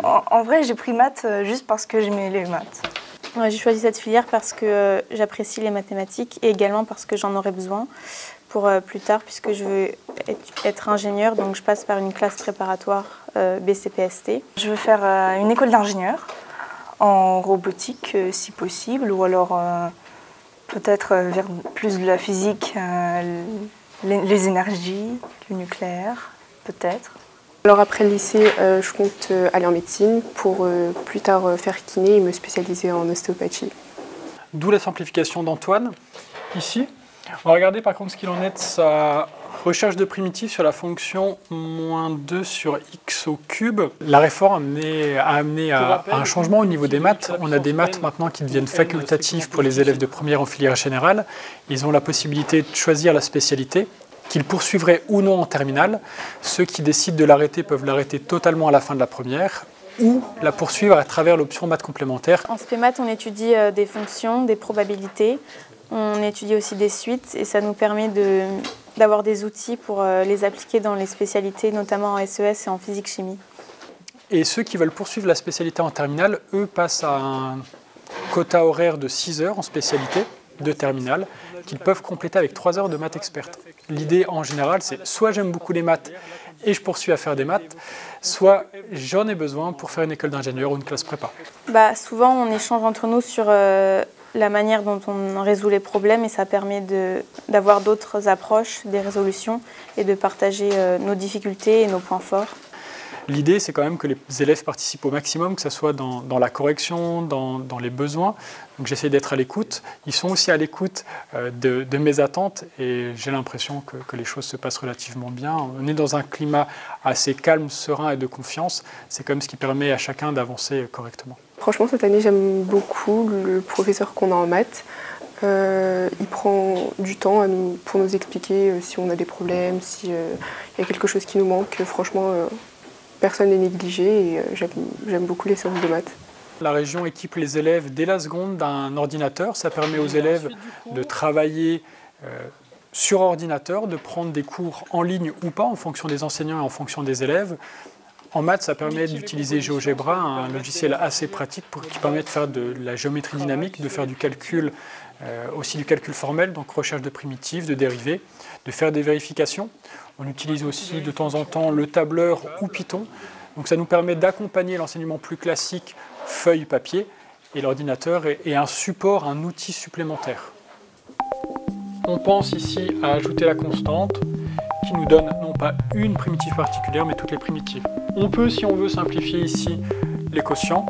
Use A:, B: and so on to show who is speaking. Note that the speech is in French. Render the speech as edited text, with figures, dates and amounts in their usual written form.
A: En vrai, j'ai pris maths juste parce que j'aimais les maths.
B: Ouais, j'ai choisi cette filière parce que j'apprécie les mathématiques et également parce que j'en aurai besoin pour plus tard, puisque je veux être ingénieur, donc je passe par une classe préparatoire BCPST.
A: Je veux faire une école d'ingénieur en robotique si possible, ou alors peut-être vers plus de la physique, les énergies, le nucléaire, peut-être.
C: Alors après le lycée, je compte aller en médecine pour plus tard faire kiné et me spécialiser en ostéopathie.
D: D'où la simplification d'Antoine, ici. On va regarder par contre ce qu'il en est de sa recherche de primitifs sur la fonction -2 sur x au cube. La réforme a amené à un changement au niveau des maths. On a des maths maintenant qui deviennent facultatives pour les élèves de première en filière générale. Ils ont la possibilité de choisir la spécialité qu'ils poursuivraient ou non en terminale. Ceux qui décident de l'arrêter peuvent l'arrêter totalement à la fin de la première ou la poursuivre à travers l'option maths complémentaire.
B: En spé maths, on étudie des fonctions, des probabilités, on étudie aussi des suites et ça nous permet d'avoir des outils pour les appliquer dans les spécialités, notamment en SES et en physique-chimie.
D: Et ceux qui veulent poursuivre la spécialité en terminale, eux, passent à un quota horaire de 6 heures en spécialité de terminale, qu'ils peuvent compléter avec 3 heures de maths experte. L'idée en général, c'est soit j'aime beaucoup les maths et je poursuis à faire des maths, soit j'en ai besoin pour faire une école d'ingénieur ou une classe prépa.
B: Souvent, on échange entre nous sur la manière dont on résout les problèmes et ça permet d'avoir d'autres approches des résolutions et de partager nos difficultés et nos points forts.
D: L'idée, c'est quand même que les élèves participent au maximum, que ce soit dans la correction, dans les besoins. Donc j'essaie d'être à l'écoute. Ils sont aussi à l'écoute de mes attentes et j'ai l'impression que les choses se passent relativement bien. On est dans un climat assez calme, serein et de confiance. C'est quand même ce qui permet à chacun d'avancer correctement.
C: Franchement, cette année, j'aime beaucoup le professeur qu'on a en maths. Il prend du temps pour nous expliquer si on a des problèmes, s'il y a quelque chose qui nous manque. Franchement, personne n'est négligé et j'aime beaucoup les séances de maths.
D: La région équipe les élèves dès la seconde d'un ordinateur. Ça permet aux élèves de travailler sur ordinateur, de prendre des cours en ligne ou pas en fonction des enseignants et en fonction des élèves. En maths, ça permet d'utiliser GeoGebra, un logiciel assez pratique qui permet de faire de la géométrie dynamique, de faire du calcul, aussi du calcul formel, donc recherche de primitives, de dérivés, de faire des vérifications. On utilise aussi de temps en temps le tableur ou Python. Donc ça nous permet d'accompagner l'enseignement plus classique, feuille, papier, et l'ordinateur est un support, un outil supplémentaire. On pense ici à ajouter la constante, qui nous donne non pas une primitive particulière, mais toutes les primitives. On peut, si on veut, simplifier ici les quotients.